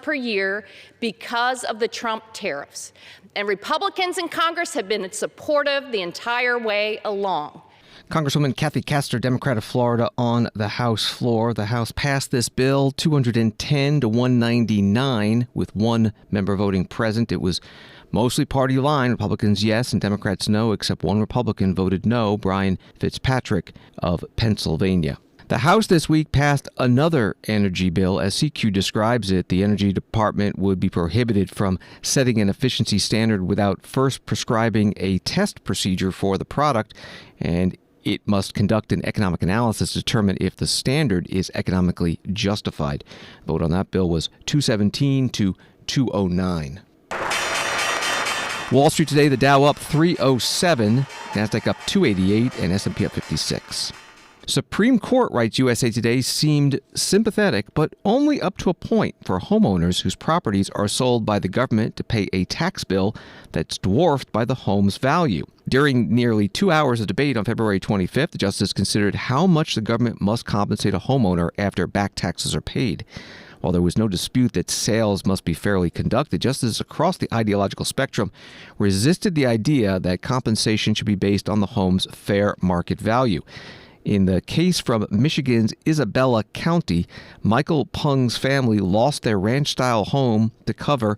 per year because of the Trump tariffs. And Republicans in Congress have been supportive the entire way along. Congresswoman Kathy Castor, Democrat of Florida, on the House floor. The House passed this bill 210 to 199 with one member voting present. It was mostly party line. Republicans yes and Democrats no, except one Republican voted no, Brian Fitzpatrick of Pennsylvania. The House this week passed another energy bill. As CQ describes it, the Energy Department would be prohibited from setting an efficiency standard without first prescribing a test procedure for the product, and it must conduct an economic analysis to determine if the standard is economically justified. Vote on that bill was 217 to 209. Wall Street today, the Dow up 307, Nasdaq up 288, and S&P up 56. Supreme Court, writes USA Today, seemed sympathetic, but only up to a point for homeowners whose properties are sold by the government to pay a tax bill that's dwarfed by the home's value. During nearly 2 hours of debate on February 25th, the justice considered how much the government must compensate a homeowner after back taxes are paid. While there was no dispute that sales must be fairly conducted, justices across the ideological spectrum resisted the idea that compensation should be based on the home's fair market value. In the case from Michigan's Isabella County, Michael Pung's family lost their ranch-style home to cover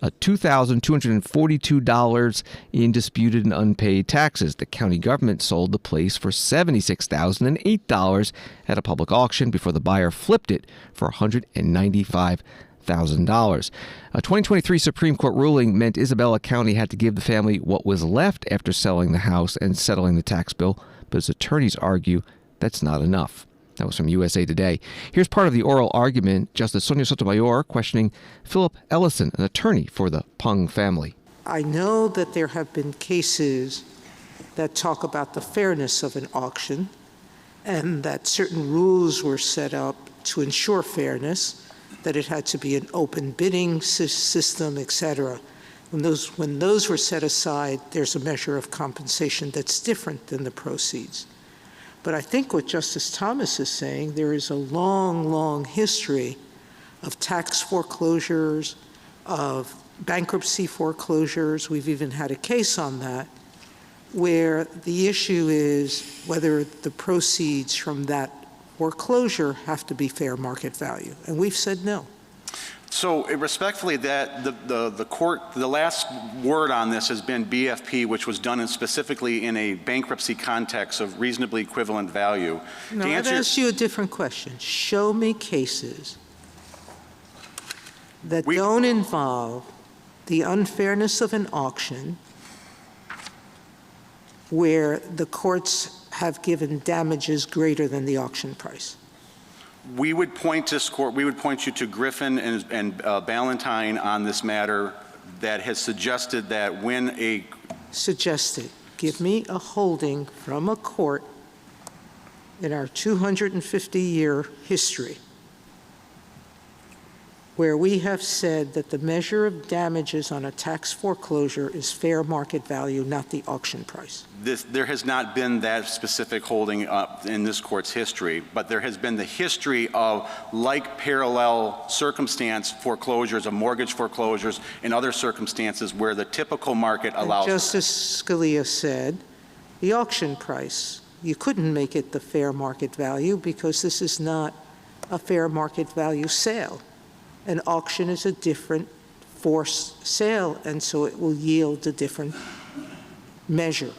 $2,242 in disputed and unpaid taxes. The county government sold the place for $76,008 at a public auction before the buyer flipped it for $195,000. A 2023 Supreme Court ruling meant Isabella County had to give the family what was left after selling the house and settling the tax bill, but as attorneys argue, that's not enough. That was from USA Today. Here's part of the oral argument. Justice Sonia Sotomayor questioning Philip Ellison, an attorney for the Pung family. I know that there have been cases that talk about the fairness of an auction and that certain rules were set up to ensure fairness, that it had to be an open bidding system, etc. When those were set aside, there's a measure of compensation that's different than the proceeds. But I think what Justice Thomas is saying, there is a long, long history of tax foreclosures, of bankruptcy foreclosures. We've even had a case on that, where the issue is whether the proceeds from that foreclosure have to be fair market value. And we've said no. So respectfully, that the court, the last word on this has been BFP, which was done specifically in a bankruptcy context of reasonably equivalent value. No, I've asked you a different question. Show me cases that don't involve the unfairness of an auction where the courts have given damages greater than the auction price. We would point this court, we would point you to Griffin and Ballantyne on this matter that has suggested that when a... Suggested. Give me a holding from a court in our 250-year history where we have said that the measure of damages on a tax foreclosure is fair market value, not the auction price. There has not been that specific holding up in this court's history, but there has been the history of like parallel circumstance foreclosures, of mortgage foreclosures, and other circumstances where the typical market allows. And Justice Scalia said the auction price, you couldn't make it the fair market value because this is not a fair market value sale. An auction is a different forced sale, and so it will yield a different measure.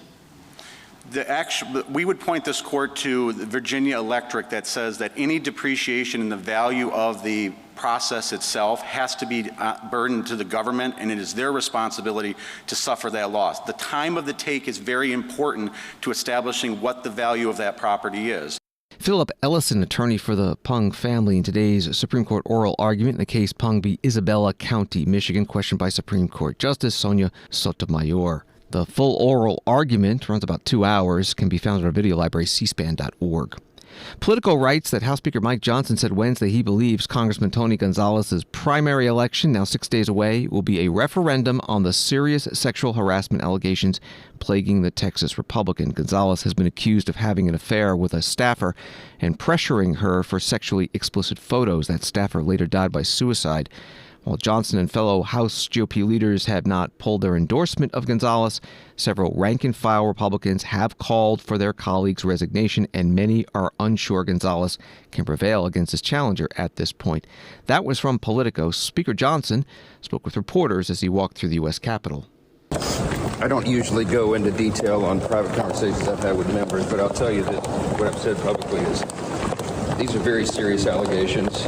We would point this court to Virginia Electric that says that any depreciation in the value of the process itself has to be burdened to the government, and it is their responsibility to suffer that loss. The time of the take is very important to establishing what the value of that property is. Philip Ellison, attorney for the Pung family, in today's Supreme Court oral argument in the case Pung v. Isabella County, Michigan, questioned by Supreme Court Justice Sonia Sotomayor. The full oral argument runs about 2 hours, can be found in our video library, cspan.org. Political rights that House Speaker Mike Johnson said Wednesday he believes Congressman Tony Gonzalez's primary election, now 6 days away, will be a referendum on the serious sexual harassment allegations plaguing the Texas Republican. Gonzalez has been accused of having an affair with a staffer and pressuring her for sexually explicit photos. That staffer later died by suicide. While Johnson and fellow House GOP leaders have not pulled their endorsement of Gonzalez, several rank-and-file Republicans have called for their colleague's resignation, and many are unsure Gonzalez can prevail against his challenger at this point. That was from Politico. Speaker Johnson spoke with reporters as he walked through the U.S. Capitol. I don't usually go into detail on private conversations I've had with members, but I'll tell you that what I've said publicly is these are very serious allegations.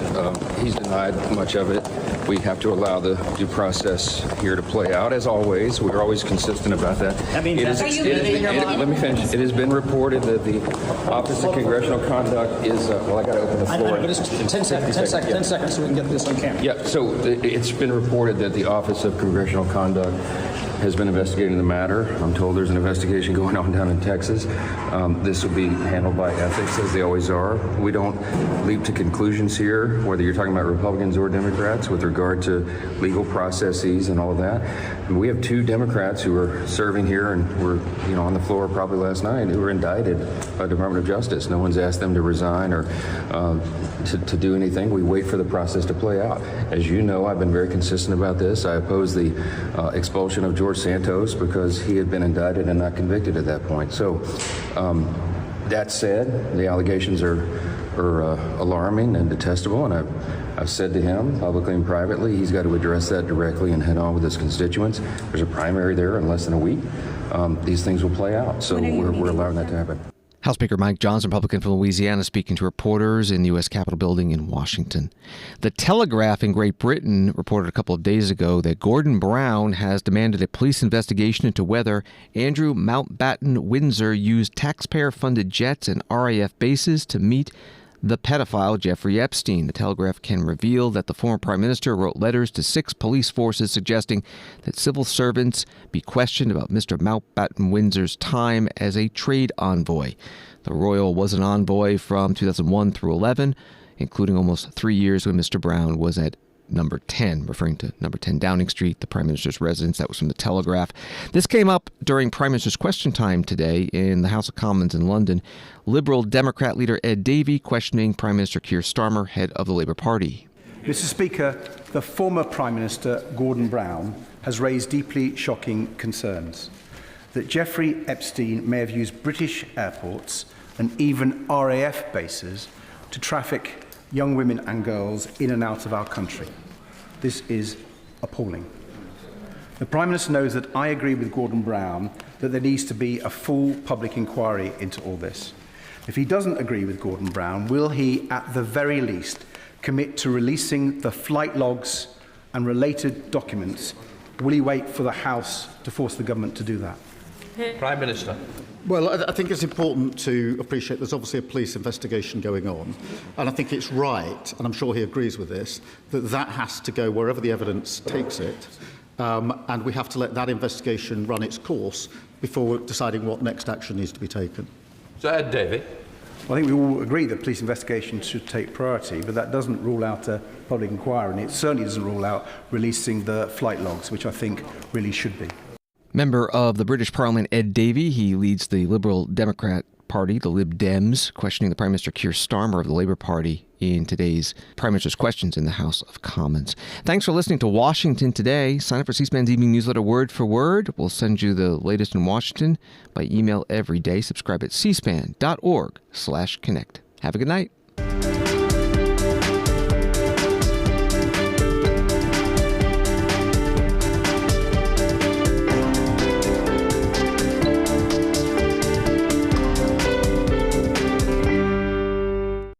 He's denied much of it. We have to allow the due process here to play out. As always, we're always consistent about that. Let me finish. It has been reported that the Office of Congressional Conduct is, well, I got to open the floor. But it's 10 seconds so we can get this on camera. Yeah, so it's been reported that the Office of Congressional Conduct has been investigating the matter. I'm told there's an investigation going on down in Texas. This will be handled by ethics, as they always are. We don't leap to conclusions here, whether you're talking about Republicans or Democrats, with regard to legal processes and all of that. And we have 2 Democrats who are serving here and were, on the floor probably last night, who were indicted by the Department of Justice. No one's asked them to resign or to do anything. We wait for the process to play out. As you know, I've been very consistent about this. I oppose the expulsion of George Santos because he had been indicted and not convicted at that point. So that said, the allegations are alarming and detestable, and I've said to him publicly and privately he's got to address that directly and head on with his constituents. There's a primary there in less than a week. These things will play out, so we're allowing that to happen. House Speaker Mike Johnson, Republican from Louisiana, speaking to reporters in the U.S. Capitol building in Washington. The Telegraph in Great Britain reported a couple of days ago that Gordon Brown has demanded a police investigation into whether Andrew Mountbatten Windsor used taxpayer-funded jets and RAF bases to meet the pedophile Jeffrey Epstein. The Telegraph can reveal that the former prime minister wrote letters to 6 police forces suggesting that civil servants be questioned about Mr. Mountbatten Windsor's time as a trade envoy. The royal was an envoy from 2001 through 11, including almost 3 years when Mr. Brown was at number 10, referring to number 10 Downing Street, the Prime Minister's residence. That was from the Telegraph. This came up during Prime Minister's question time today in the House of Commons in London. Liberal Democrat leader Ed Davey questioning Prime Minister Keir Starmer, head of the Labour Party. Mr. Speaker, the former Prime Minister, Gordon Brown, has raised deeply shocking concerns that Jeffrey Epstein may have used British airports and even RAF bases to traffic young women and girls in and out of our country. This is appalling. The Prime Minister knows that I agree with Gordon Brown that there needs to be a full public inquiry into all this. If he doesn't agree with Gordon Brown, will he, at the very least, commit to releasing the flight logs and related documents? Will he wait for the House to force the government to do that? Prime Minister. Well, I think it's important to appreciate there's obviously a police investigation going on, and I think it's right, and I'm sure he agrees with this, that that has to go wherever the evidence takes it. and we have to let that investigation run its course before deciding what next action needs to be taken. So Ed Davey. Well, I think we all agree that police investigations should take priority, but that doesn't rule out a public inquiry, and it certainly doesn't rule out releasing the flight logs, which I think really should be. Member of the British Parliament, Ed Davey, he leads the Liberal Democrat Party, the Lib Dems, questioning the Prime Minister Keir Starmer of the Labour Party in today's Prime Minister's Questions in the House of Commons. Thanks for listening to Washington Today. Sign up for C-SPAN's evening newsletter word for word. We'll send you the latest in Washington by email every day. Subscribe at cspan.org/connect. Have a good night.